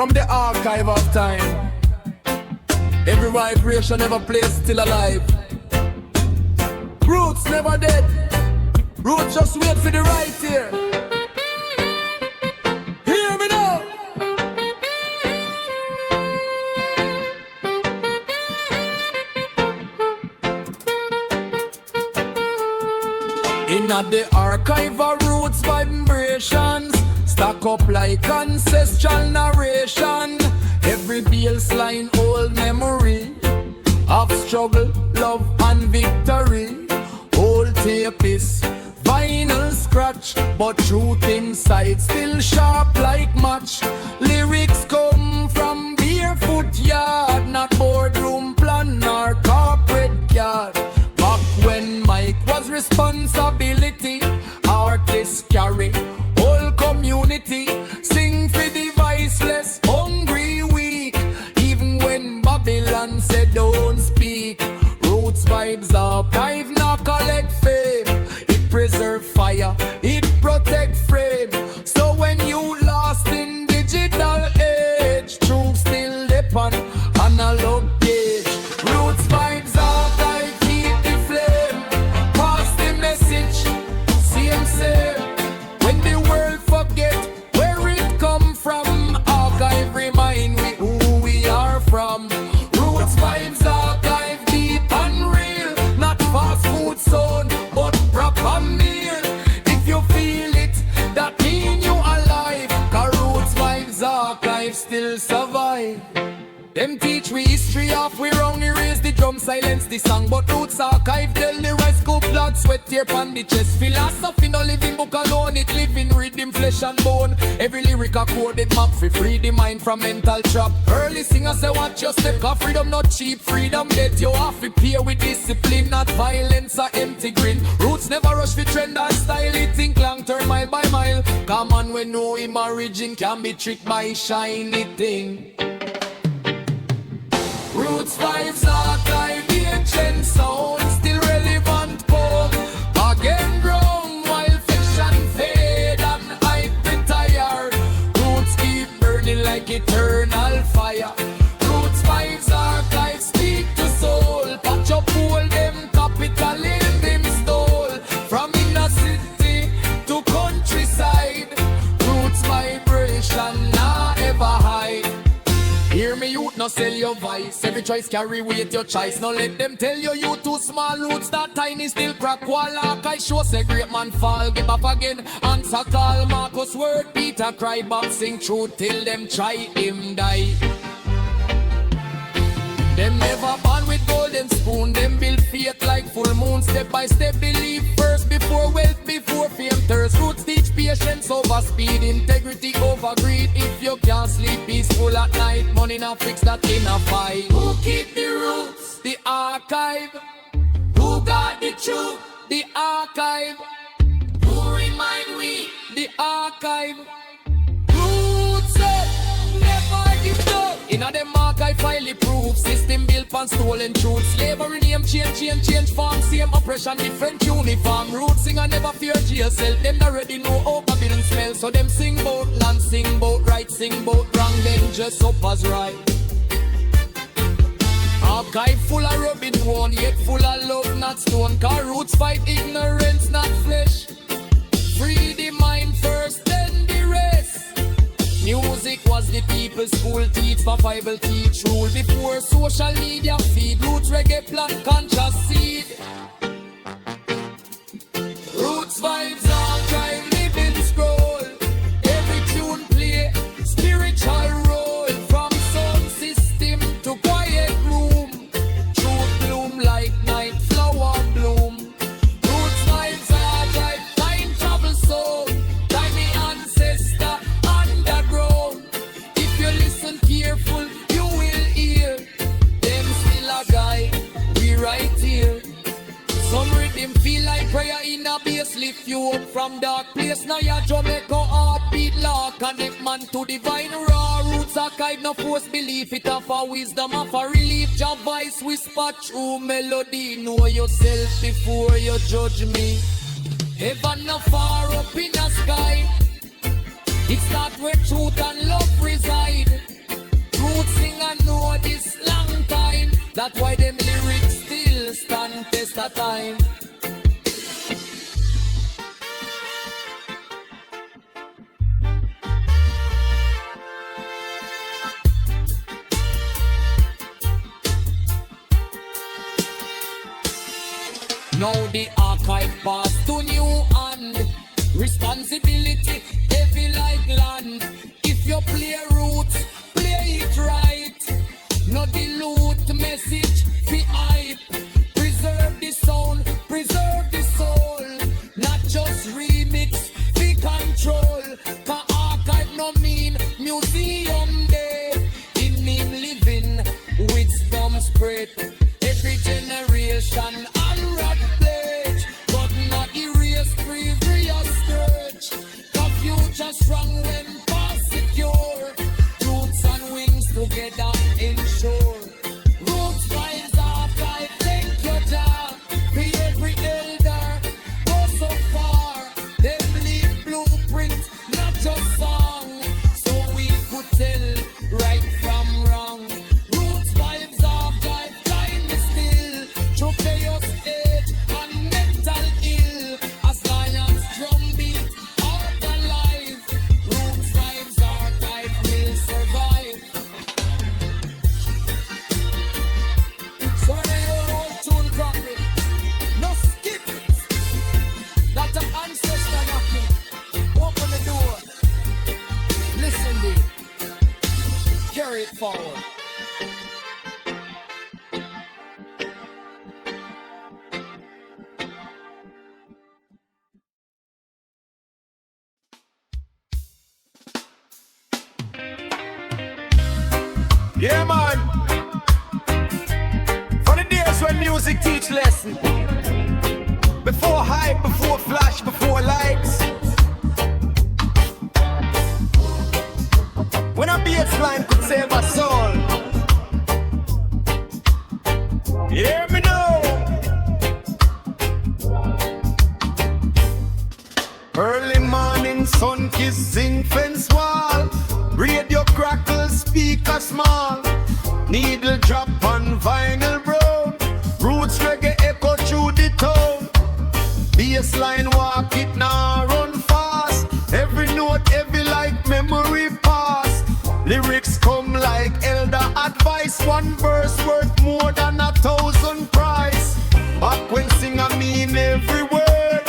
From the archive of time, every vibration ever placed still alive. Roots never dead. Roots just wait for the right here. Hear me now. In the archive of roots vibrations, stack up like ancestral narration. Every baseline old memory of struggle, love and victory. Old tape is vinyl scratch, but truth inside still sharp like match. Lyrics come from barefoot yard, not boardroom plan or corporate yard. Back when mic was responsibility, artists carry whole community. Sing for the voiceless, hungry, weak. Even when Babylon said don't speak. Roots vibes up, dive not collect fame. It preserve fire, it protect frame. So when you lost in digital age, truth still depend on analog gauge. Roots vibes up, I keep the flame. Pass the message, same. When the world forget where it come from, archive remind we who we are from. Roots vibes archive deep and real, not fast food zone, but proper meal. If you feel it, that mean you alive. 'Cause roots vibes archive still survive. Them teach we history of we wrong, erase the drum, silence the song. But roots archive tell the rice cook blood, sweat, tear on the chest. Philosophy no living book alone, it live in rhythm, flesh and bone. Every lyric a coded map for free the mind from mental trap. Early singers say watch your step, 'cause freedom not cheap, freedom dead. You have to pay with discipline, not violence or empty grin. Roots never rush for trend or style, it think long term mile by mile. Come on, we know him origin can be tricked by shiny thing. Roots vibes archive, ancient sound, still relevant poem. Again grown while fiction fade and hype retire. Roots keep burning like eternal fire. Roots vibes archive, speak to soul. Patch up all them capital in them stole. From inner city to countryside, roots vibration nah ever hide. Hear me youth, no sell your vice. Every choice carry weight your choice. No let them tell you too small. Roots that tiny still crack wall. Like I show say great man fall. Give up again. Answer call. Marcus word. Peter cry. Boxing truth till them try him die. Them never born with golden spoon. Them build faith like full moon. Step by step believe first before wealth, before fame. Thirst roots teach patience over speed. Integrity over greed. If you can't sleep peaceful at night, money not fix that in a fight. Who keep the roots? The archive. Who got the truth? The archive. Who remind we? The archive. Roots never give up. In a them archive file proof. System built on stolen truth. Slavery name change form. Same oppression, different uniform. Roots sing and never fear jail cell. Them already know how Babylon smell. So them sing bout land, sing bout right, sing bout wrong. Then dress up as right. Archive full of rubbing one, yet full of love, not stone. 'Cause roots fight ignorance, not flesh. Free the mind first, then the rest. Music was the people's school, teach for Bible teach rule. Before social media feed, roots reggae plant conscious seed. Roots vibes archive, living scroll. Every tune play, spiritual role. From sound system to quiet room. Truth bloom like night, flower bloom. Roots vibes archive, time travel soul. Tiny ancestor underground. If you listen careful, you will hear. Them still a guide, we right here. Some rhythm feel like prayer in a bass, lift you up from dark place. Now your Jamaica heartbeat lock, connect man to divine raw. Roots archive, no force belief, it offer wisdom, offer relief. Your voice whisper true melody. Know yourself before you judge me. Heaven no far up in the sky. It's not where truth and love reside. That's why them lyrics still stand test of time. Now the archive pass to new hand. Responsibility heavy like land. If you play roots, play it right. Not dilute message, be hype. Preserve the sound, preserve the soul. Not just remix, be control. Cause archive no mean museum day. It mean living, wisdom spread. Every generation unwrap pledge. But not erase, previous scourge. The future strong when past secure. Roots and wings together ensure. Roots rise up like thank your job. Be every elder, go so far. They leave blueprint, not just song. So we could tell right from wrong. Roots vibes of life, time is still. Through chaos, age, and mental ill. As lions drumbeat, out alive. Roots vibes archive will survive. So when they hear old tune crackling, no skip it. That's an ancestor knocking. Open the door. Listen, dear. Carry it forward. Yeah, man. For the days when music teach lesson. Before hype, before flash, before likes. When a baseline could save a soul. Hear me now. Early morning sun kissing fence wall. Radio crackle, speaker small. Needle drop on vinyl brown. Roots reggae echo through the town. Bassline walk it now run fast. Every note heavy like memory pass. Lyrics come like elder advice. One verse worth more than 1,000 price. Back when sing I mean every word.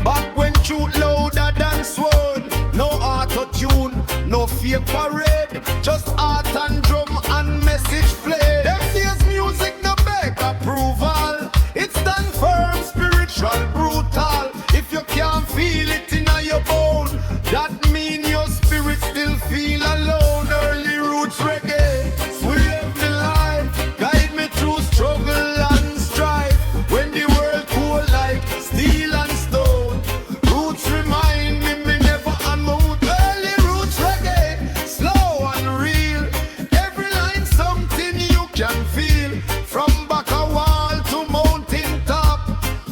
Back when truth louder than sword. No auto-tune, no fake parade. Just art and drum and message play. Them days music no beg approval. It stand firm, spiritual, brutal. If you can't feel it in your bone, that mean your spirit still feel alone. Early roots reggae, sweep me life. Guide me through struggle and strife. When the world cool like steel and stone. Roots remind me never unmoved. Early roots reggae, slow and real. Every line something you can feel. From back a wall to mountain top.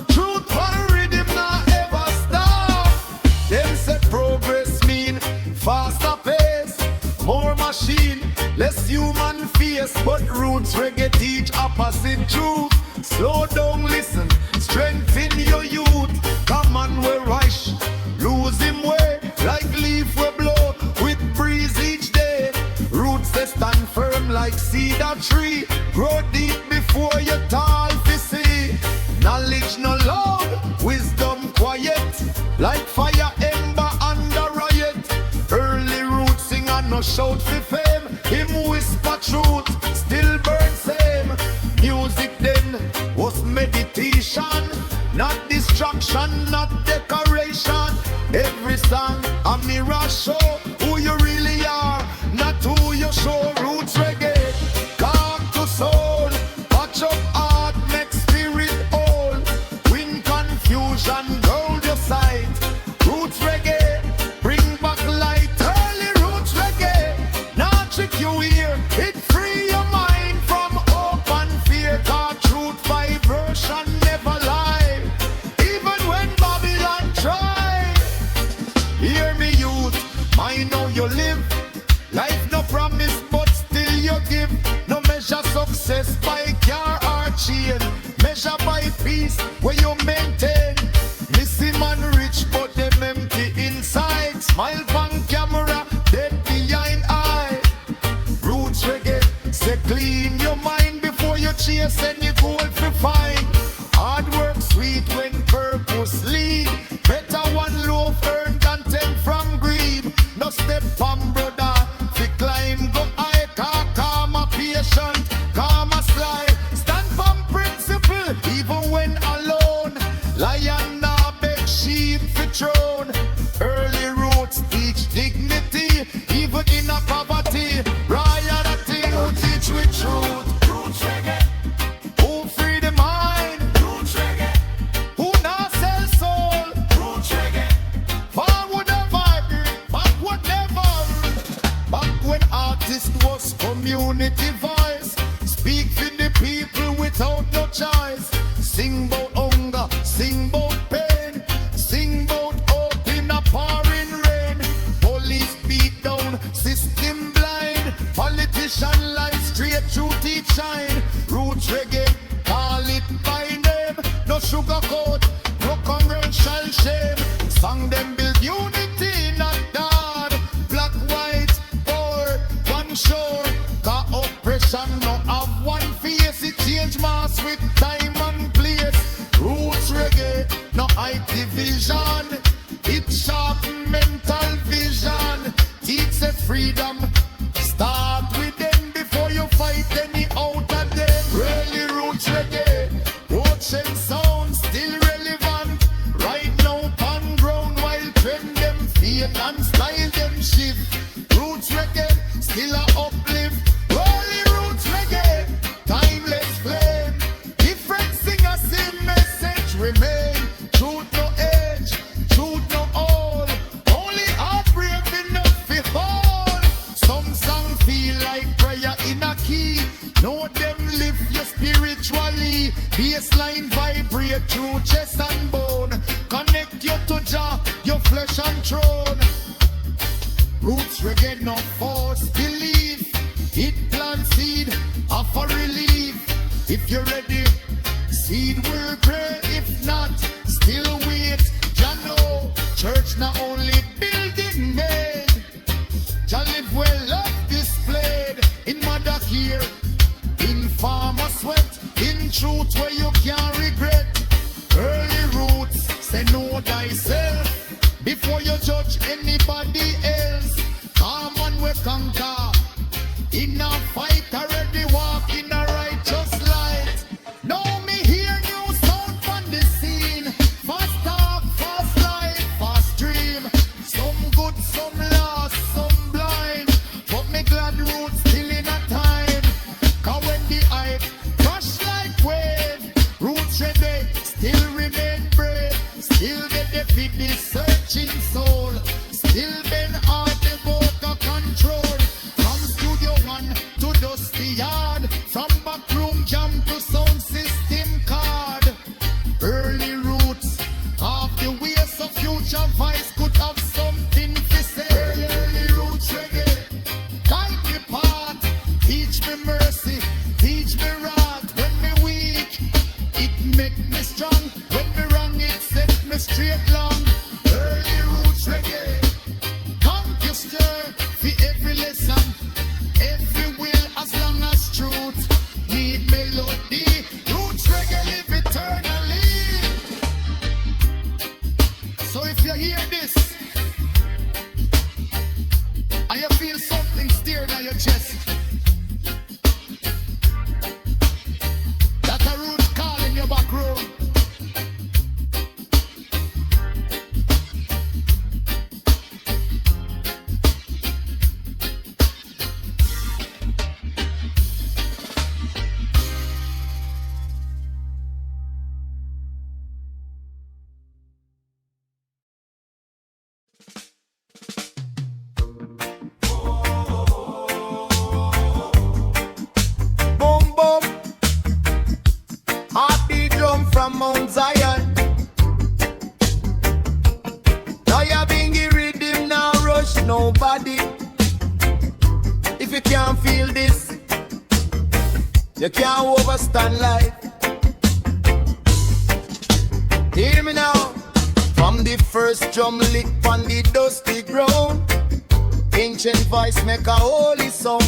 Truth and rhythm not ever stop. Them say progress mean faster pace. More machine, less human face. But roots reggae teach opposite truth. Slow down, listen, strengthen your youth. Come on, we rush, lose him way. Like leaf we blow with breeze each day. Roots they stand firm like cedar tree. Grow deep before you tall to see. Knowledge no loud, wisdom quiet. Like fire ember under riot. Early roots sing and no shout for fame. Him whisper truth, still burn same. Music then was meditation. Not distraction, not decoration. Every song a mirror show who you really are, not who you show. Roots reggae, calm to soul. Watch up heart, make spirit whole. Win confusion, gold your sight. Roots reggae, bring back light. Early roots reggae, not trick you here. It free your mind from open fear. Cause truth vibration never lie. Even when Babylon try. Hear me youth, mind how you live. Life no promise but still you give. No measure success by maintain. Missy man rich, but them empty inside. Smile from camera, dead behind eye. Roots reggae, say clean your mind before you chase any goal to find. Hard work sweet when purpose lead. Better one loaf earned than 10 from greed. No step on brother, fi climb go high. Calm a patient, calm a slide. Stand from principle, even when alone. Lion nah beg sheep fi throne. Early roots teach dignity, even in a poverty. Royalty who teach with truth. Roots reggae. Who free the mind? Roots reggae. Who not sell soul? Roots reggae. Forward a vibe, backward never. Back when artist was community voice. Speak for the people without no choice. Sing about hunger, sing about pain. Sing about hope in a pouring rain. Police beat down, system blind. Politician lie straight through teeth shine. Roots reggae, call it by name. No sugarcoat, no congressional shame. Song them build unity, not God. Black, white, or one shore. Got oppression, no have one face. It change mass with time and place. Roots reggae, no high division. It sharpen mental vision. Teach a freedom. Start with them before you fight any out of them. Really roots reggae, ocean sound still relevant. Right now on ground while trend them fade and style them shift. Roots reggae still a uplift. Really roots reggae, timeless flame. Different singers, same message remain. Truth no age, truth no all. Only heartbreak enough for fall. Some song feel like prayer in a key. Know them lift you spiritually. Baseline vibrate through chest and bone. Connect you to Jah, your flesh and throne. Roots reggae no false belief. It plant seed, offer relief. If you're ready, seed will grow. If not, still wait. Jah know, church not only building made. Jah live well, love displayed. In mother care, in farmer sweat. In truth where you can't regret. Early roots, say know thyself before you judge anybody else. Come on, we conquer. In a fight already walk in a righteous light. Now me hear new sound from the scene. Fast talk, fast life, fast dream. Some good, some lost, some blind. But me glad roots still in a time. Cause when the hype crash like wave, roots ready, still remain brave. Still get the feed the searching soul. Still been hard to go to control. From studio one to dusty yard. From backroom jam to sound system card. Early roots of the ways of future vice could have something to say. Early roots reggae, guide me path. Teach me mercy, teach me wrath. When me weak, it make me strong. When me wrong, it set me straight long. Early roots reggae, come to stir for every lesson, every will as long as truth. Need melody, roots reggae live eternally. So if you hear this, and you feel something stirring on your chest, that's a root call in your back room. Boom boom, heartbeat drum from Mount Zion. Nyabinghi Riddim now rush nobody. If you can't feel this, you can't overstand life. Hear me now. From the first drum lick on the dusty ground, ancient voice make a holy song.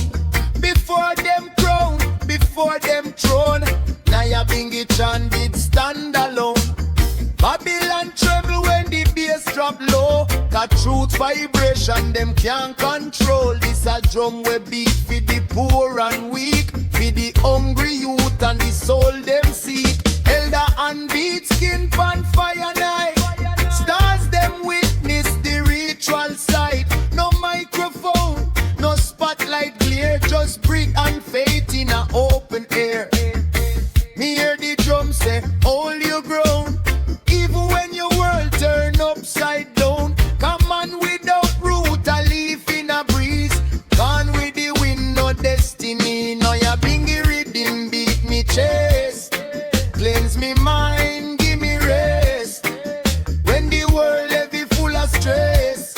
Before them crown, before them throne, Nyabinghi Chant did stand alone. Babylon tremble when the bass drop low. Got truth vibration them can't control. This a drum we beat for the poor and weak, for the hungry youth and the soul them seek. Elder and beat skin pan fire night. Stars them witness the ritual sight. No microphone, no spotlight glare, just brick and faith in a open air. Me hear the drum say, hold your ground. Even when your world turn upside down, come on without root, a leaf in a breeze. Gone with the wind, no destiny. No Nyabinghi Riddim beat me chest. Cleanse me mind, give me rest. When the world heavy full of stress,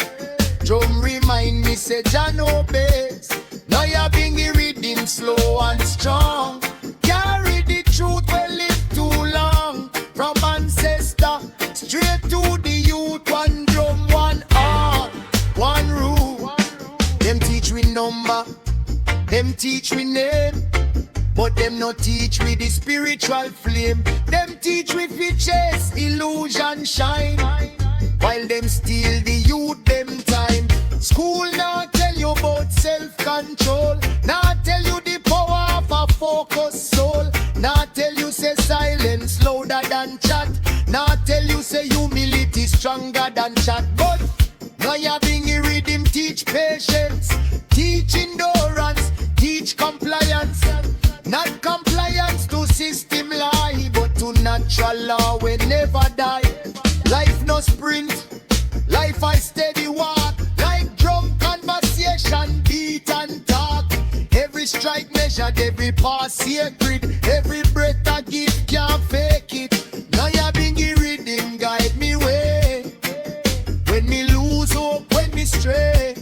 drum remind me say Jah no best. No Nyabinghi Riddim slow and strong. Carry the truth we live too long. From ancestor straight to the youth, one drum, one heart, one rule. Them teach we number, them teach we name, but them not teach we the spiritual flame. Them teach we features, illusion shine, while them steal the youth them time. School now tell you about self-control, now tell you the power of a focused soul. Now tell you say silence louder than chat. Now tell you say humility stronger than chat. But Nyabinghi Riddim teach patience, teach endurance, teach compliance. Not compliance to system lie, but to natural law we never die. Life no sprint, life a steady walk. Like drum conversation, beat and talk. Every strike measured, every pass sacred. Every breath I give can't fake it. Nyabinghi Riddim guide me way. When me lose hope, when me stray,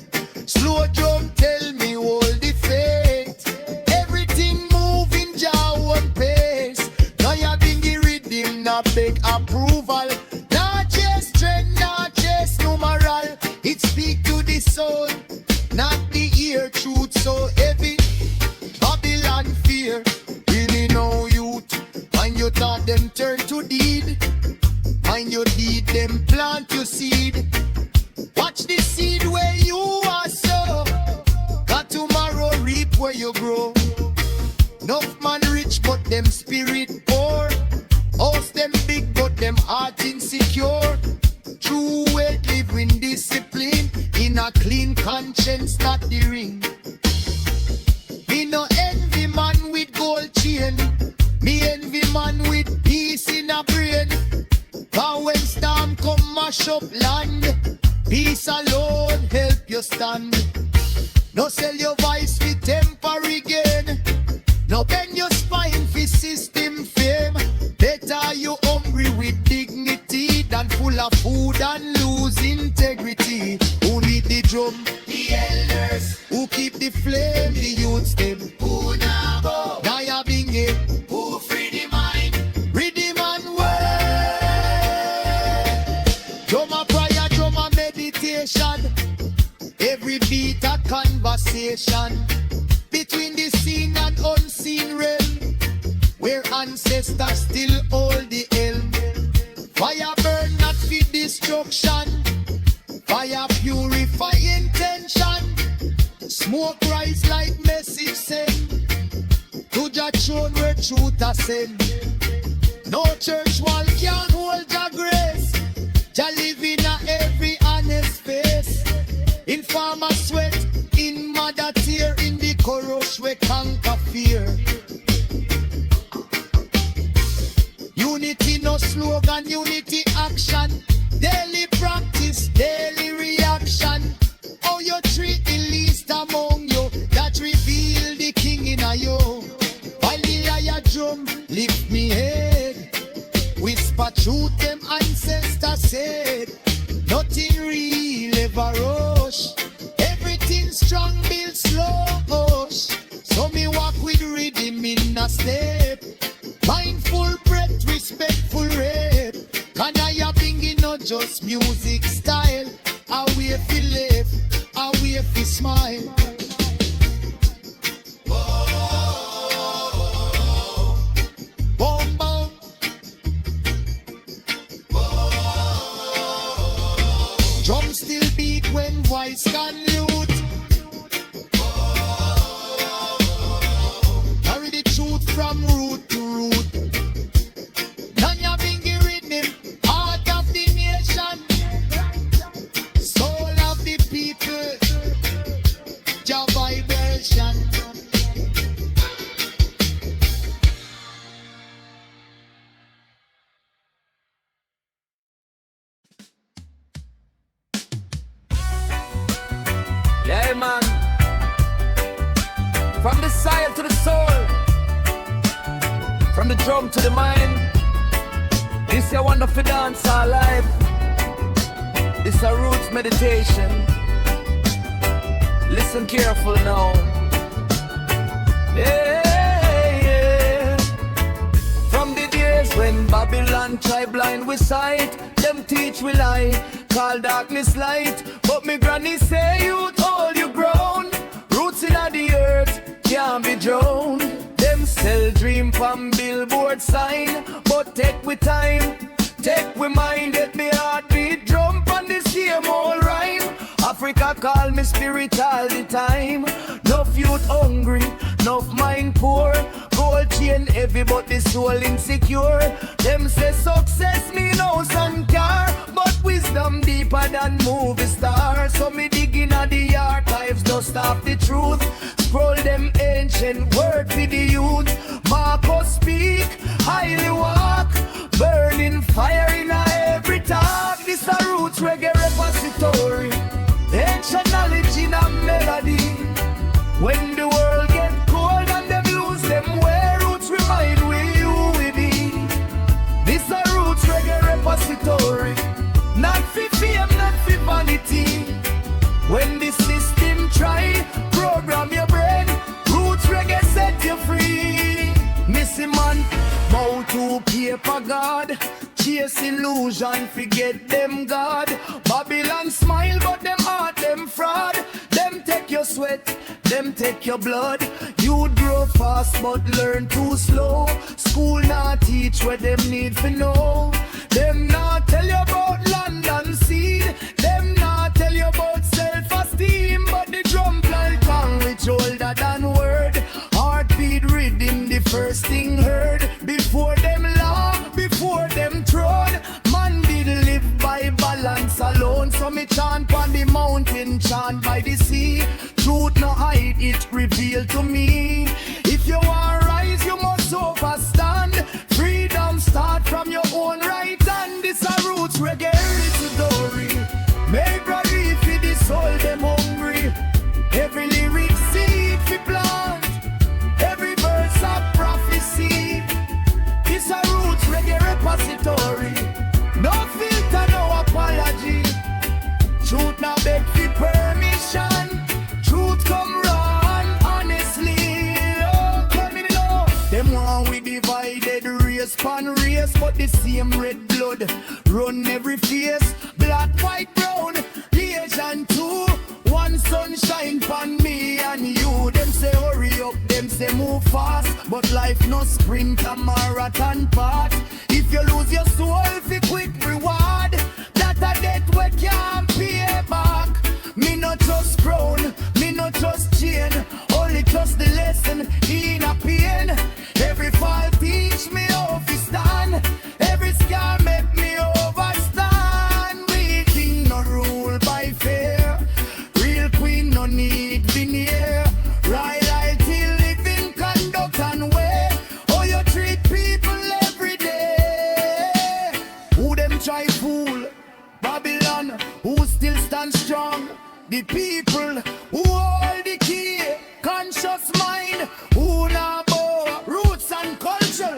slow drum tell me hold the faith. Everything moving Jah one pace. Nyabinghi Riddim not beg approval. Not just trend, not just numeral. It speak to the soul, not the ear. Truth so heavy, Babylon fear. Really no youth, and you thought them turn to deed. And your deed them plant your seed. Watch the seed where you are sow. Got tomorrow reap where you grow. Enough man rich but them spirit poor. House them big but them heart insecure. True weight live in discipline, in a clean conscience not the ring. Me no envy man with gold chain, me envy man with peace in a brain. Cause when storm come mash up land, peace alone help you stand. No sell your voice for temporary gain, no bend your spine for system fame. Better you hungry with dignity than full of food and lose integrity. Who need the drum? The elders. Who keep the flame? The youths them. Who now go? Nyabinghi. Who free the mind? Riddim and word. Drum a prayer, drum a meditation. Every beat a conversation between the seen and unseen realm, where ancestors still hold the helm. Fire burn not for destruction, fire purify intention. Smoke rise like message send to Jah throne where truth ascend. No church wall can hold Jah grace. Jah live in a every honest face. In farmer sweat, in mother tear, in the courage we conquer fear. Unity no slogan, unity action. Daily practice, daily reaction. How you treat the least among you, that reveal the king in a you. While the higher drum lift me head, whisper truth them ancestors said. Nothing real ever rush, everything strong build slow push. So me walk with rhythm in a step, mindful breath, respectful rap. Can I just music style. A way fi live, a way fi smile. Boom, boom. Drum still beat when voice can mute. Carry the truth from root to root. Nyabinghi Riddim, heart of the nation, soul of the people, Jah vibration. Yeah, man. From the soil to the soul, from the drum to the mind. This is a wonderful dance our life. This is a roots meditation. Listen careful now. Yeah. From the days when Babylon try blind we sight, them teach we lie, call darkness light. But me granny say youth all you grown. Roots in the earth can't be drowned. Them sell dream from billboard sign, but take we time, take we mind. Let me heart beat drum on the same old rhyme. Africa call me spirit all the time. Enough youth hungry, enough mind poor. Gold chain heavy but the soul insecure. Them say success mean house and car, but wisdom deeper than movie star. So me dig in at the archives, dust off the truth. Scroll them ancient word for the youth. Marcus speak, highly walk, burning fire in every talk. This a roots reggae repository, ancient knowledge in a melody. When the world get cold and them lose them way, roots remind where you will be. This a roots reggae repository, not for fame, not for vanity. When the system try program your brain, roots reggae set you free. Missing man, bow to paper God, chase illusion, forget them God. Babylon smile but them heart them fraud. Them take your sweat, them take your blood. You grow fast but learn too slow. School not teach what them need to know. Them not tell you about land and seed. Them not tell you about self-esteem. But the drum like tongue which older than word. Heartbeat rhythm the first thing heard. Before them law, before them throne, man did live by balance alone. So me chant on the mountain, chant by the sea. Truth no hide, it revealed to me. If you want rise, you must overstand. Freedom start from your own right hand. This a roots reggae story. Make ready for the soul them hungry. Every lyric seed fi plant, every verse a prophecy. This a roots reggae repository. No filter, no apology. Truth now beg for permission. Truth come run honestly. Oh, tell me no. Them one we divided race pan race, but the same red blood run every face. Black, white, brown, Asian too. One sunshine pan me and you. Them say hurry up, them say move fast, but life no sprint, a marathon path. If you lose your soul for quick reward, that a debt we can't pay back. Me no trust crown, me no trust chain, only trust the lesson in a pain. Every fall teach me how to stand, every scar make me overstand. We king no rule by fear, real queen no need veneer. Royalty living conduct and way, how you treat people every day. Who them try fool? Babylon, who still stand strong? The people who hold the key, conscious mind, who now bow, roots and culture.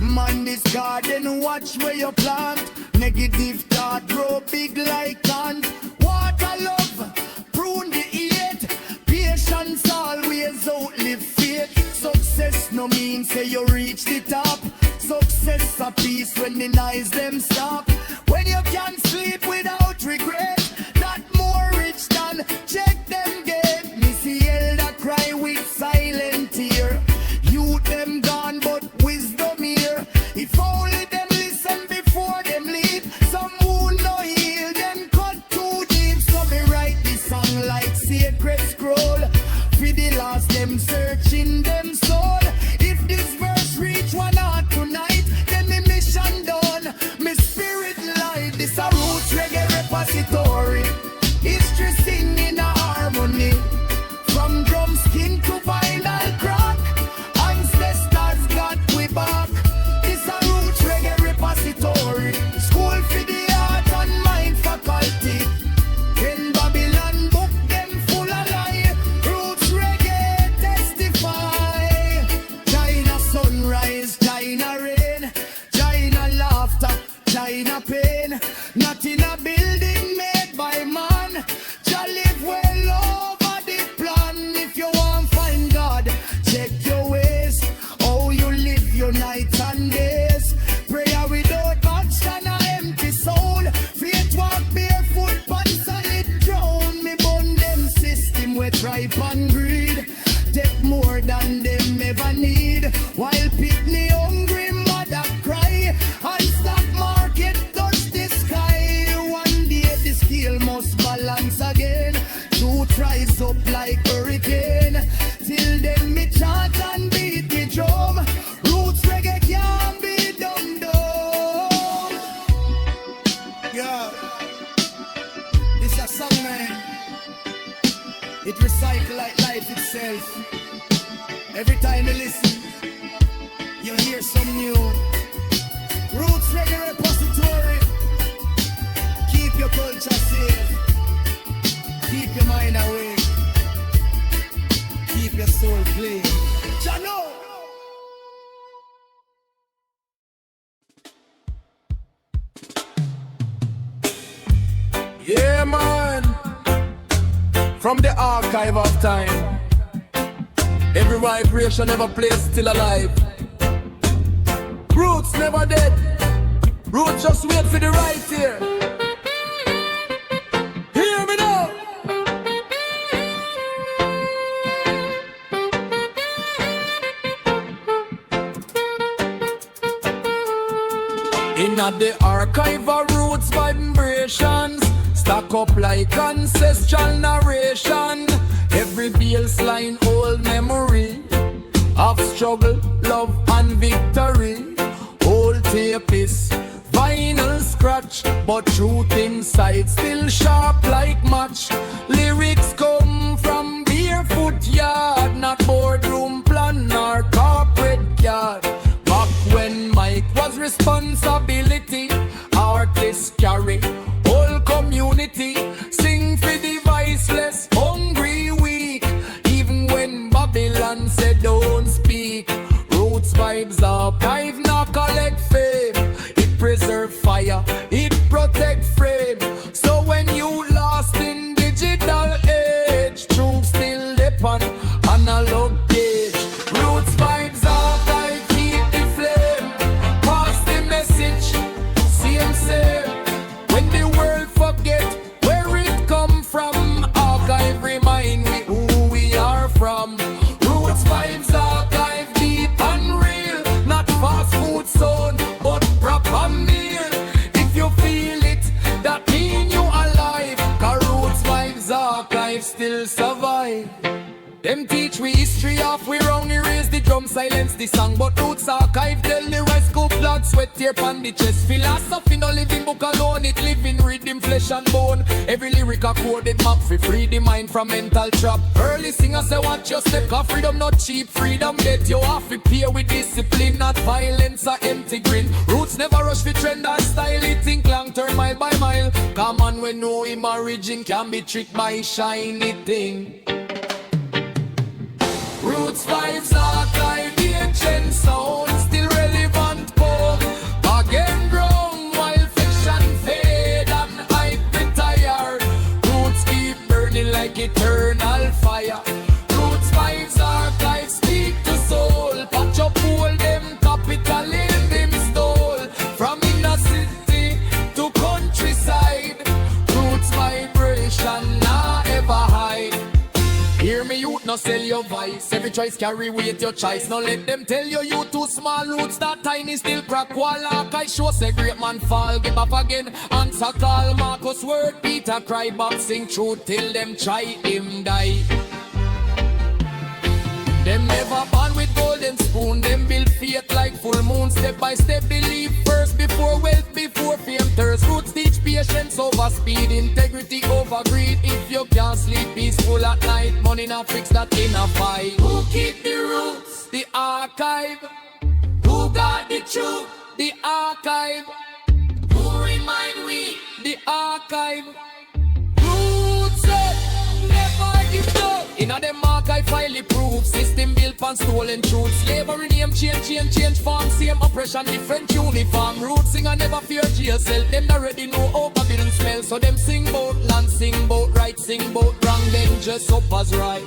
Man, this garden, watch where you plant. Negative thought grow big like ant. Water love, prune the hate. Patience always outlive faith. Success no mean say you reach the top. Success a peace when the nice them stop. When you can't sleep reggae repository. History singing a harmony. From drum skin to vinyl crack, ancestors got we back. This a roots reggae repository. School for the art and mind faculty. In Babylon book them full of lie. Roots reggae testify. China sunrise, China rain, China laughter, China pain. Not in a building made by man. Jah live well over the plan. If you want find God, check your ways. How you live your nights and days. Prayer without action, a empty soul. Faith walk barefoot, pants solid ground. Me bun them system with tripe and greed. Take more than them ever need. While pitney hungry mother cry. And stock market touch the sky. One day the scale must balance again. Truth rise up like hurricane. Till then me chant and beat the drum. Roots reggae can't be dum dum. Yeah, it's a song, man. It recycle like life itself. Every time you listen, you hear some new. Roots reggae repository. Keep your culture safe. Keep your mind awake. Keep your soul clean. Jano! Yeah, man. From the archive of time, every vibration, ever place still alive. Roots never dead. Roots just wait for the right here. Hear me now. In the archive of roots vibrations, stack up like ancestral narration. Every baseline old memory of struggle, love and victory. Old tape is vinyl scratch, but truth inside still sharp like match. Lyrics come from barefoot yard, not boardroom plan or corporate yard. Back when mic was responsibility, artists carry whole community. Sing for the voiceless, hungry, weak. Even when Babylon said don't speak. Roots vibes archive, not collect fame. It preserve fire, it protect frame. So when you lost in digital age, truth still depend analog gauge. Roots vibes archive, keep the flame. Pass the message, same. When the world forget where it come from, archive remind me who we are from. Roots vibes archive, deep and real. Not fast food zone, but proper meal. If you feel it, that mean you alive. 'Cause roots vibes archive still survive. Them teach we history of we wrong, erase the drum, silence the song. But roots archive tell the rice, scoop, blood, sweat, tear pan the chest. Philosophy no living book alone, it live in rhythm, flesh and bone. Every lyric a coded map fi free the mind from mental trap. Early singers say watch your step, 'cause freedom not cheap, freedom get you off fi pay with discipline, not violence or empty grin. Roots never rush fi trend or style, it think long term mile by mile. Come on, we know him origin can be tricked by shiny thing. Roots vibes archive, ancient sound, still relevant poem. Again wrong while fiction fade and hype retired. Roots keep burning like eternal fire. Roots vibes archive, speak to soul. Patch up all them capital in them stole. From inner city to countryside, roots vibration nah ever hide. Hear me youth, no sell your vice. Every choice carry weight your choice. No let them tell you too small. Roots that tiny still crack wall. I show say great man fall. Give up again. Answer call Marcus word. Peter cry boxing truth till them try him die. Them never born with golden spoon. Them build faith like full moon. Step by step believe first before wealth, before fame. Thirst roots teach patience over speed, integrity over greed. If you can't sleep peaceful at night, money not fix that in a fight. Who keep the roots? The archive. Who got the truth? The archive. Who remind we? The archive. Roots up, never give up. Inna them archive file it proof. System built on stolen truth. Slavery name change form. Same oppression, different uniform. Roots sing and never fear jail cell. Them already know how Babylon smell. So them sing bout land, sing bout right, sing bout wrong. Then just up as right.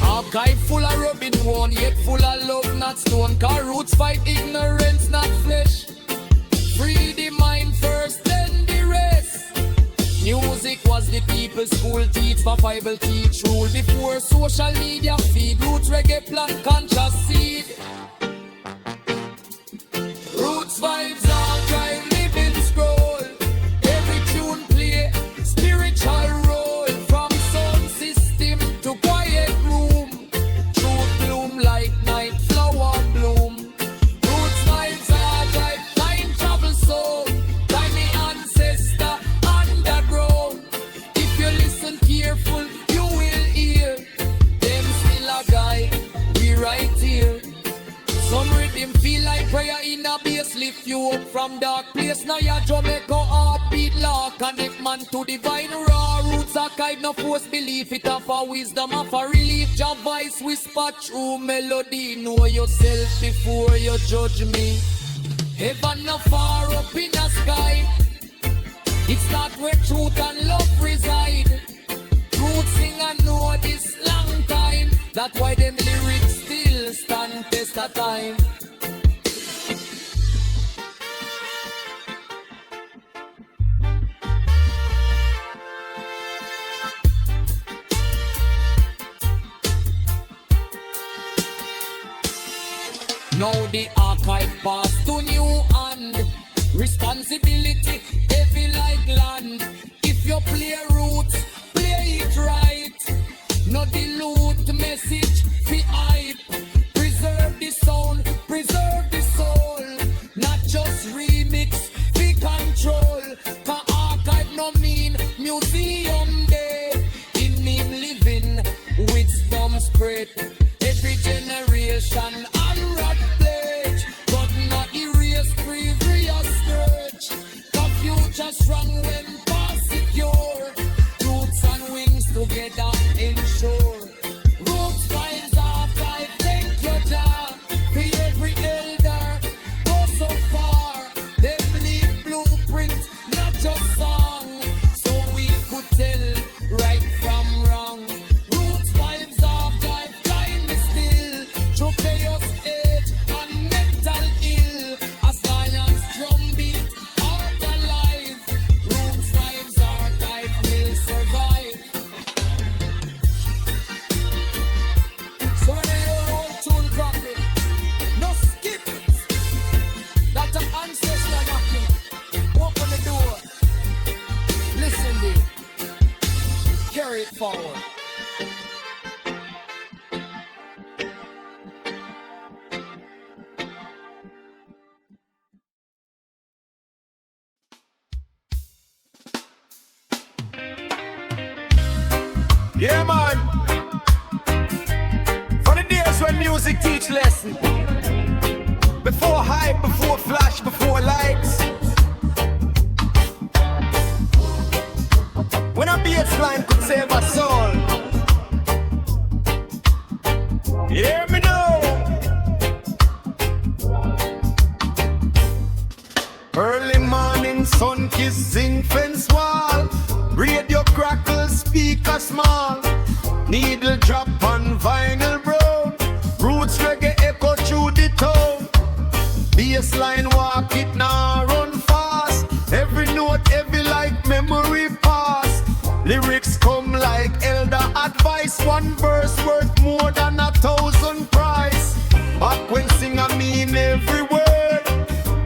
Archive full of rubbing one, yet full of love, not stone. Cause roots fight ignorance, not flesh. Free the mind first, then the rest. Music was the people's school teach, for Bible teach rule. Before social media feed, roots reggae plant conscious seed. Roots vibes archive, living scroll. Every tune play, spiritual role. From sound system to quiet room. Truth bloom like night, flower bloom. Roots vibes archive, time travel soul. Tiny ancestor underground. If you listen careful, you will hear. Them still a guide, we right here. Some rhythm feel like prayer in a bass, lift you up from dark place. Now your Jamaica heartbeat law, connect man to divine raw. Roots archive, no force belief, it have a wisdom, of a relief. Your voice whisper true melody. Know yourself before you judge me. Heaven no far up in the sky. It's not where truth and love reside. Roots sing and know this long time. That's why them lyrics still stand test of time. Now the archive pass to new hand. Responsibility heavy like land. If you play roots, play it right. No dilute message, fi hype. Preserve the sound, preserve the soul. Not just remix, fi control. Ka archive no mean museum day. It mean living, wisdom spread. Every generation unwrap pledge. But not erase, previous scourge. The future strong when past secure. Roots and wings together ensure. Roots finds archive, thank your job. For every elder, go so far. They leave blueprint, not just song. So we could tell right from wrong. Roots vibes archive, time is still. Through chaos, age, and mental ill. As lions drumbeat, art alive. Roots vibes archive will survive. So when I hear old tune crackling, no skip. That's an ancestor knocking. Open the door. Listen, dear. Carry it forward. Yeah, man. For the days when music teach lesson. Before hype, before flash, before lights. When a bass line could save a soul. Hear me now. Early morning sun kissing fence wall. Radio crackle, speaker small. Needle drop on vinyl brown. Roots reggae echo through the town. Bassline walk it now run fast. Every note heavy like memory pass. Lyrics come like elder advice. One verse worth more than 1,000 price. Back when sing I mean every word.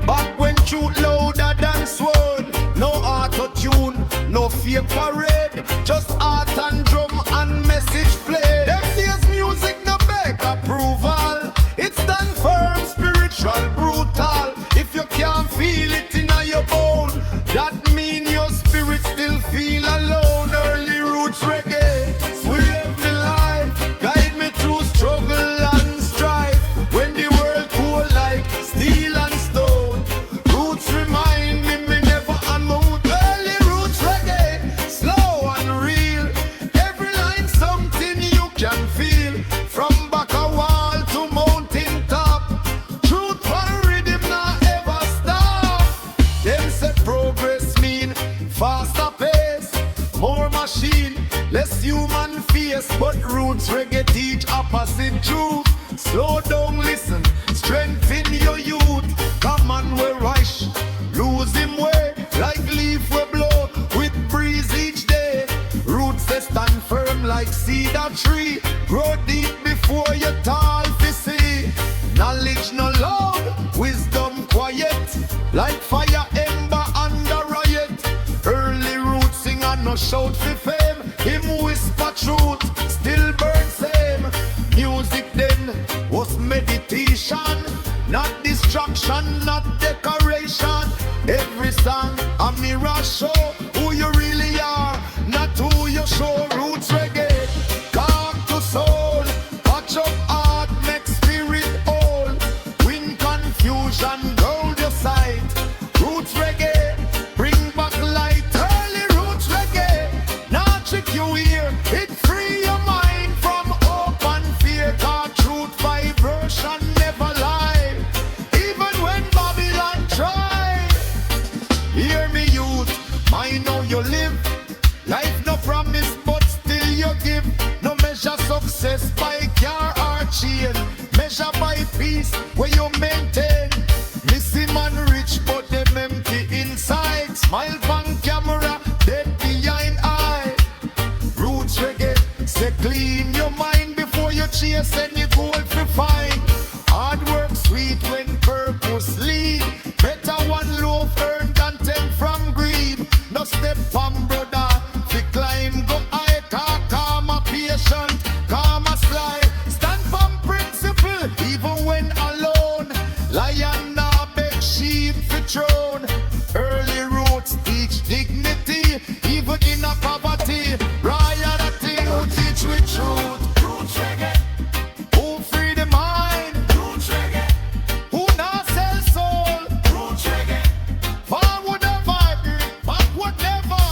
Back when truth louder than sword. No auto-tune, no fake parade. Just art and drum and message play. Them days music no beg approval. It stand firm, spiritual, brutal. If you can't feel it in your body, machine, less human face, but roots reggae teach opposite truth. Slow down, listen, strengthen your youth. Come on, we rush, lose him way, like leaf we blow, with breeze each day. Roots they stand firm like cedar tree, grow deep before you tall to see. Knowledge no loud, wisdom quiet, like fire ember under riot. Early roots sing and no shout for fame, him whisper truth, still burn same. Music then was meditation, not distraction, not decoration. Every song a mirror show who you really are, not who you show. Roots reggae, calm to soul, patch up heart, make spirit whole. Win confusion, gold your sight. Roots reggae, bring back light. Early roots reggae, not trick you here. It free your mind from open fear. Cause truth vibration never lie, even when Babylon try. Hear me youth, mind how you live. Life no promise, but still you give. No measure success by car or chain. Measure by peace where you maintain. Missing man rich, but them empty inside. Smile from camera, dead behind eye. Roots reggae, say clean your mind before you chase any goal to find. Hard work sweet when purpose lead. Better one loaf earned than 10 from greed. No step from brother, fi climb go high. Calm a patient, calm a slide. Stand from principle even when alone. Lion nah beg sheep fi throne. Early roots teach dignity even in a poverty. Riot a thing who teach with truth. Roots reggae, who free the mind. Roots reggae, who not sell soul. Roots reggae, forward the vibe, backward never.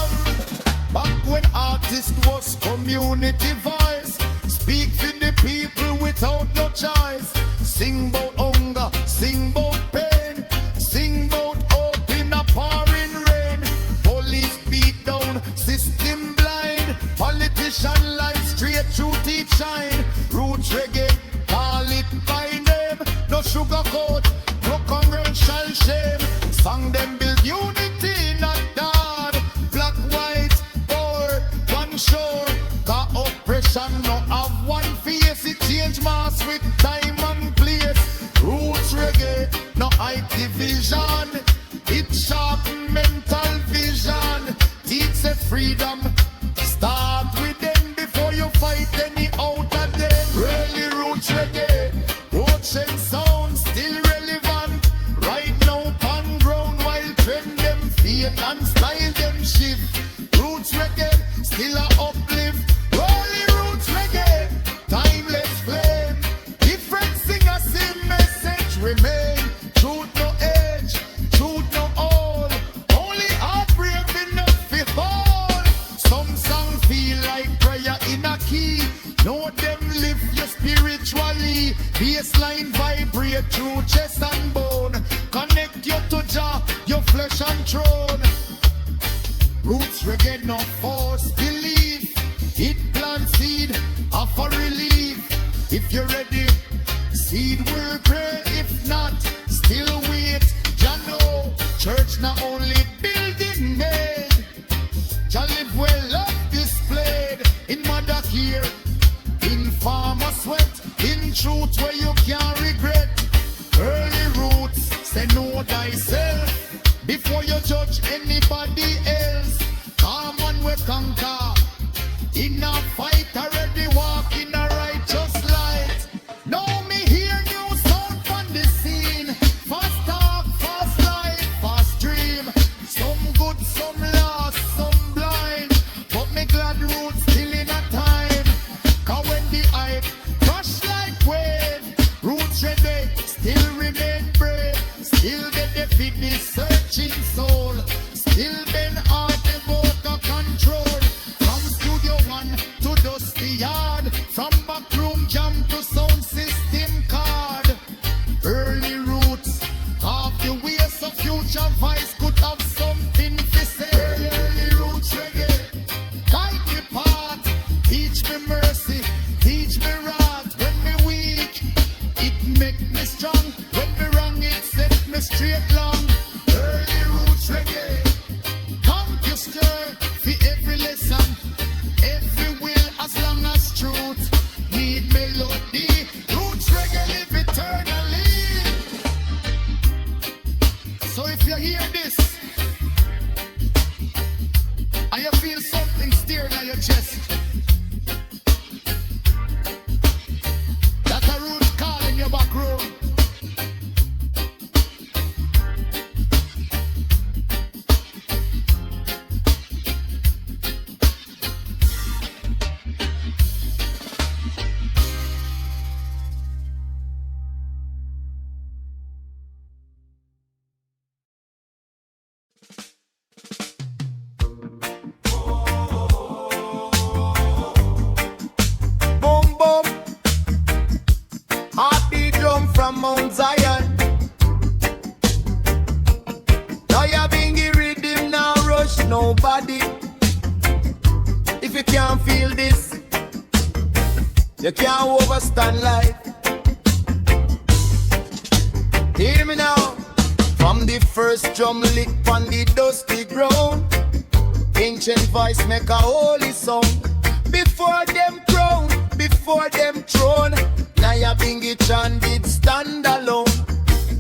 Back when artist was community voice, speak for the people without no choice. Sing bout hunger, sing bout pain, sing bout hope in a pouring rain. Police beat down, system blind, politician life straight through teeth shine. Roots reggae, call it by name, no sugarcoat, no congressional shame. Song them build unity, not doubt. Black, white, or one shore. Got oppression, no have one face. It change mass with time and place. Roots reggae, no high division. It sharpen mental vision. Teach the freedom. Start with them before you fight any out of them. Really roots reggae, ocean sound still relevant. Right now pan ground while trend them fade and style them shift. Roots reggae still a uplift. Holy roots reggae, timeless flame. Different singers, same message remain. Truth no age, truth no all. Only heartbreak enough fi fall. Some songs feel like prayer in a key. Know them lift you spiritually. Baseline vibrate through chest and bone. Connect you to Jah, your flesh and throne. Roots reggae no false belief. It plant seed, offer relief. If you're ready, seed will grow. If not, still wait. Jah know, church not only building made. Jah live well, love displayed. In mother care, in farmer sweat. In truth where you can't regret. Early roots, say know thyself before you judge anybody else. Come on, we conquer. In a fight, already walk in a righteous light. Now me hear new sound from the scene. Fast talk, fast life, fast dream. Some good, some lost, some blind. But me glad roots still in a time. Cause when the hype crush like wave, roots ready, still remain brave. Still get the fitness searching soul. Still been hard about the control. From studio one to dusty yard. From backroom jam to sound system card. Early roots, half the ways of future vice could have something to say. nobody. If you can't feel this, you can't overstand life. Hear me now. From the first drum lick on the dusty ground, ancient voice make a holy song. Before them crown, before them throne, Nyabinghi Chant did stand alone.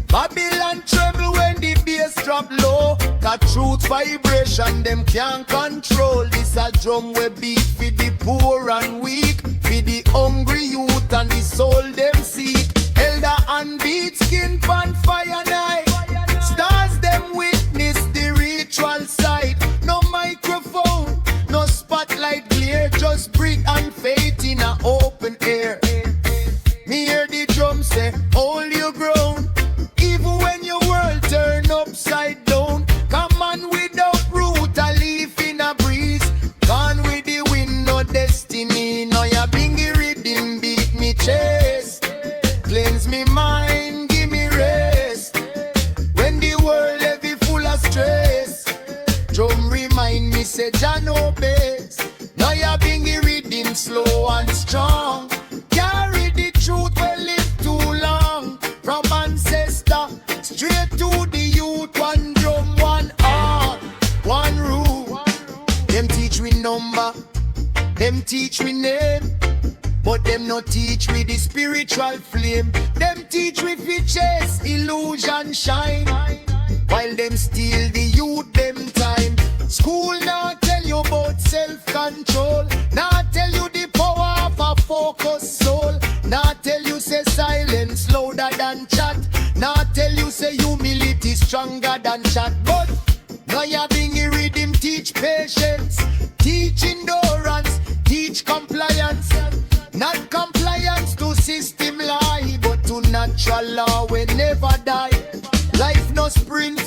Babylon tremble when the bass drop low. Got truth vibration them can't control. This a drum we beat for the poor and weak, for the hungry youth and the soul them seek. Elder and beat skin pan fire night. Stars them witness the ritual side. No microphone, no spotlight glare, just breathe and faith in an open air. Me hear the drum say, hold your ground. Even when your world turn upside down. Come on without root, a leaf in a breeze. Gone with the wind, no destiny. Nyabinghi Riddim beat me chest. Cleanse me mind, give me rest. When the world heavy full of stress, drum remind me say Jah no best. Nyabinghi Riddim slow and strong. Carry the truth we live too long. From ancestor straight to the youth. One drum, one heart, one rule. Them teach we number, them teach we name, but them not teach we the spiritual flame. Them teach we fi chase illusion shine, while them steal the youth them time. School now tell you about self-control, now tell you the power of a focused soul. Now tell you say silence louder than chat. Now tell you say humility stronger than chat. But Nyabinghi Riddim teach patience, teach endurance, teach compliance. Not compliance to system lie, but to natural law we never die. Life no sprint,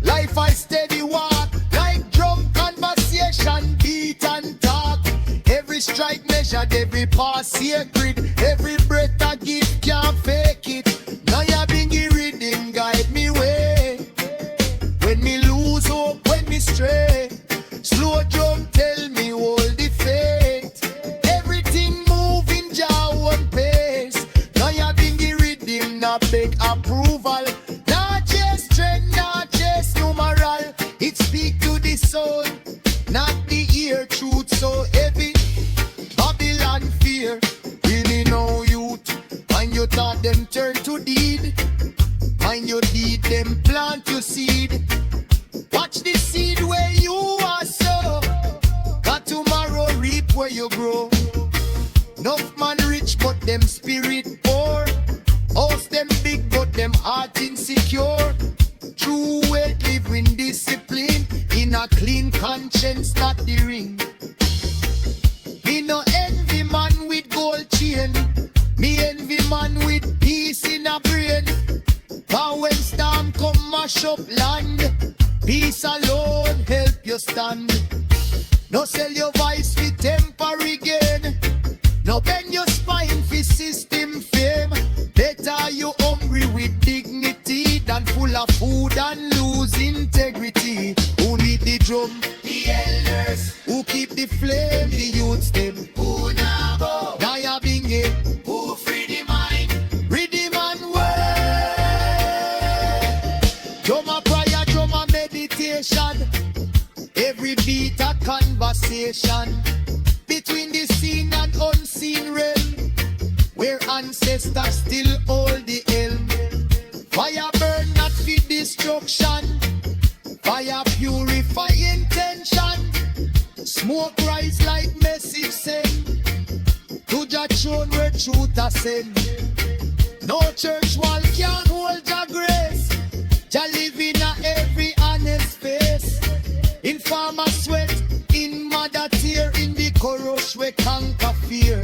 life I steady walk. Like drum conversation, beat and talk. Every strike measured, every pass sacred. Every breath I give can't fake it. Nyabinghi Riddim guide me way. When me lose hope, when me stray, slow drum tell me hold the faith. Everything moving Jah one pace. Nyabinghi Riddim not beg approval, not just trend, not just numeral. It speak to the soul, not the ear. Truth so heavy, Babylon fear. Really no youth, and you thought them turn to deed. And you deed them plant your seed. Watch the seed where you are sow. Got tomorrow reap where you grow. Enough man rich but them spirit poor. House them big but them heart insecure. True wealth live in discipline, in a clean conscience not the ring. Me no envy man with gold chain, me envy man with peace in a brain. But when storm come mash up land, peace alone help you stand. No sell your voice for temporary gain, no bend your spine for system fame. Better you hungry with dignity than full of food and lose integrity. Who lead the drum? The elders. Who keep the flame? The youths them. Who now go? Nyabinghi. Who free the mind? Riddim and word. Drum a prayer, drum a meditation. Every beat a conversation between the seen and unseen realm, where ancestors still hold the helm. Fire burn not for destruction, fire purify intention. Smoke rise like message send to Jah throne where truth ascend. No church wall can hold Jah grace. Jah live in a every honest face. In farmer sweat, in mother tear, in the courage we conquer fear.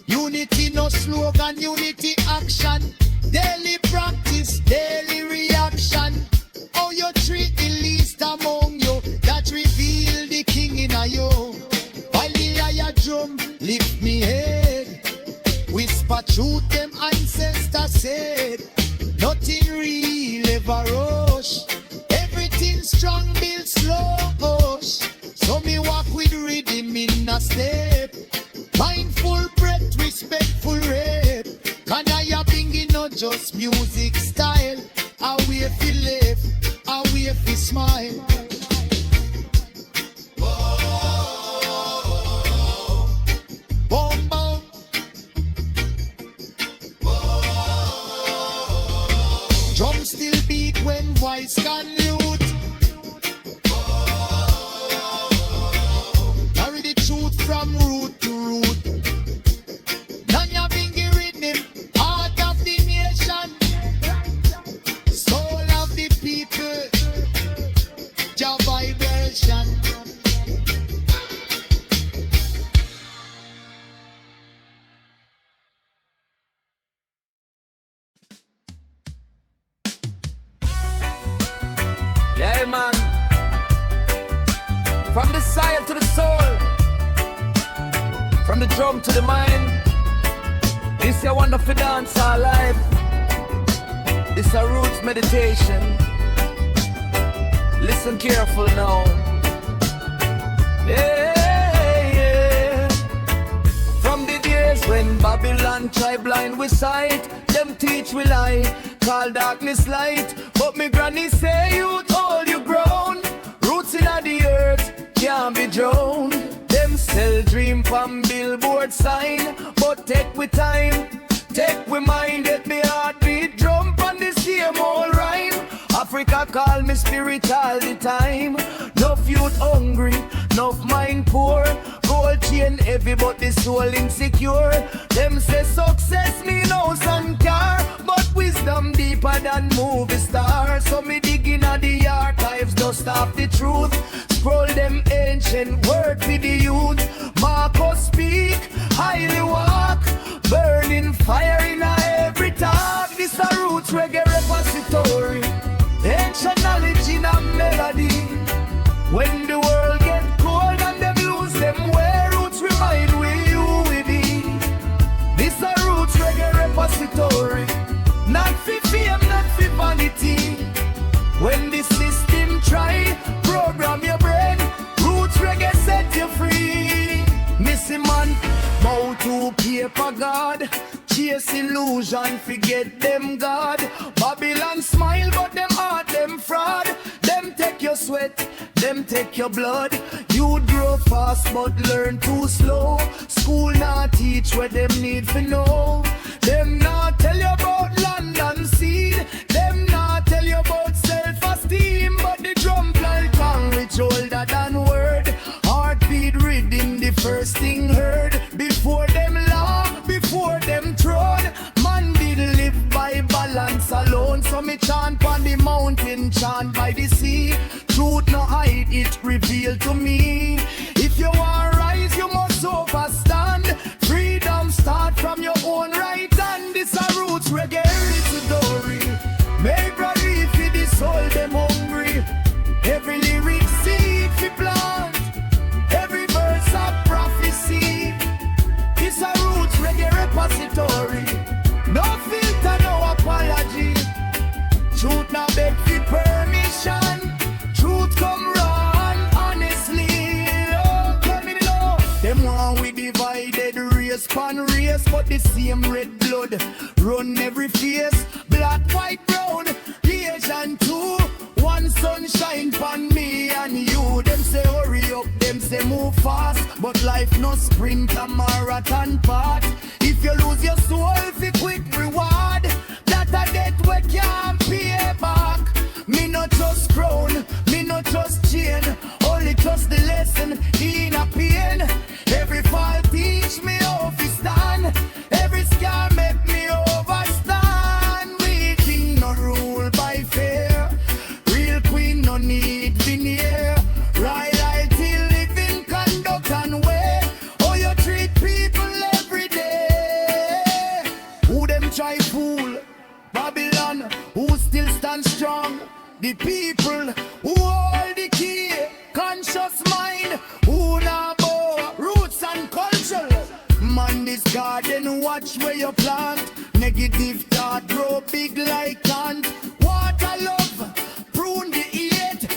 Unity no slogan, unity action. Daily practice, daily reaction. How you treat the least among you, that reveal the king in a you. While the higher drum lift me head, whisper truth them ancestors said. Nothing real ever rush. Starting strong, build slow push. So me walk with rhythm in a step. Mindful breath, respectful rap. Nyabinghi not just music style. A way fi live, a way fi smile. Boom, boom. Drum still beat when voice can loot. Carry the truth from root to root. Nyabinghi rhythm, heart of the nation, soul of the people, your vibration. Yeah, man. From the soil to the soul, from the drum to the mind. This a wonderful dance our life. This a roots meditation. Listen careful now. Yeah. From the days when Babylon try blind with sight, them teach we lie, call darkness light. But me granny say youth hold you grown. Roots in the earth can't be drowned. Them sell dream from billboard sign, but take we time, take we mind. Let me heart beat drum on the same old rhyme. Africa call me spirit all the time. Enough youth hungry, enough mind poor. Gold chain heavy but the soul insecure. Them say success mean house and car, but wisdom deeper than movie star. So me dig in the archives, dust off the truth. Scroll them ancient word for the youth. Marcus speak, highly walk, burning fire in every talk. This a roots reggae repository, ancient knowledge in a melody. When the world get cold and them lose them way, roots remind where you will be. This a roots reggae repository, not for fame, not for vanity. When the system try program your brain, roots reggae set you free. Missy man, bow to paper God, chase illusion, forget them God. Babylon smile but them heart them fraud. Them take your sweat, them take your blood. You grow fast but learn too slow. School not teach what them need to know. Them not tell you about land and seed. Them not tell you about self-esteem. But the drum like tongue which older than word. Heartbeat rhythm the first thing heard. Before them law, before them throne. Man did live by balance alone. So me chant on the mountain, chant by the sea. Truth no hide, it revealed to me. If you want rise, you must overstand. Freedom start from your own right hand. This a roots reggae story. May brother for the soul them hungry. Every lyric seed fi plant, every verse a prophecy. This a roots reggae repository. No filter, no apology. Truth not beg for permission. Truth come run honestly. Oh, come in low. Them one we divided race pan race, but the same red blood run every face. Black, white, brown, Asian too. One sunshine pan me and you. Them say hurry up, them say move fast. But life no sprint, a marathon path. If you lose your soul, fi quick reward. That a debt we can't pay back. Me not just crown, me not just chain. Only trust the lesson in a pain. Every fall teach me how to stand. Every scar make me overstand. We king no rule by fear. Real queen no need veneer. Royalty living conduct and way. How you treat people every day. Who them try fool? Babylon, who still stand strong? The people who hold the key. Conscious mind, who now bow. Roots and culture. Man this garden, watch where you plant. Negative thought grow big like Chant. Water love, prune the hate.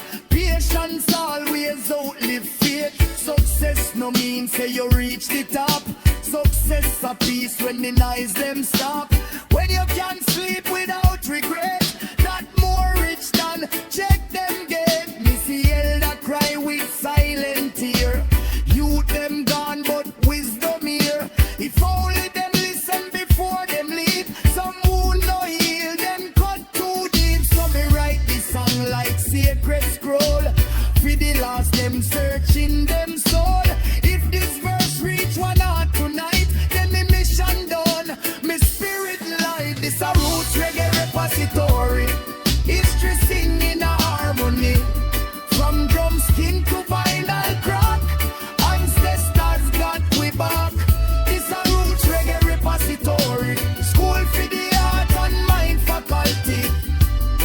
mean say you reach the top. Success a peace when the noise them stop. When you can sleep without regret, that more rich than check them get. Me see elder cry with silent tear. Youth them gone but wisdom here. If only them listen before them leave. Some who no heal them cut too deep. So me write this song like sacred scroll. For the last them searching them soul. If this verse reach one heart tonight, then the mission done. Me spirit light. This a roots reggae repository. History singing a harmony. From drum skin to vinyl crack, ancestors got we back. This a roots reggae repository. School for the art and mind faculty.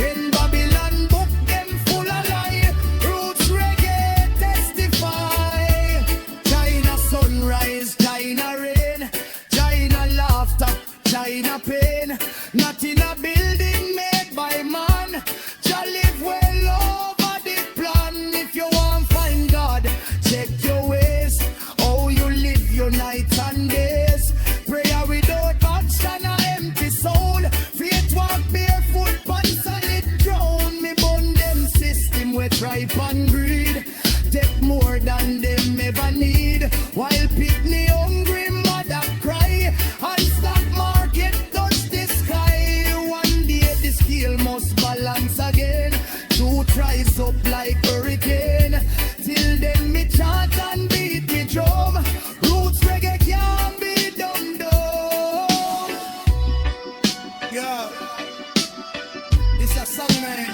In Babylon book them full of lie. Roots reggae testify. China sunrise, China rain, China laughter, China pain. Not in a building made by man. Jah live well over the plan. If you want find God, check your ways. How you live your nights and days. Prayer without action, a empty soul. Faith walk barefoot, pan solid ground. Me bun them system with tripe and greed. Take more than them ever need. While picnic hungry mother cry. And stock market touch the sky. One day the scale must balance again. Truth rise up like hurricane. Till then me chant and beat the drum. Roots reggae can't be done. Yeah, this a song, man.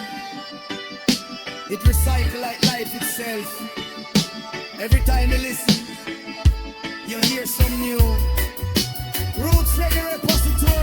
It recycle like life itself. Every time you listen, you hear some new. Roots reggae repository.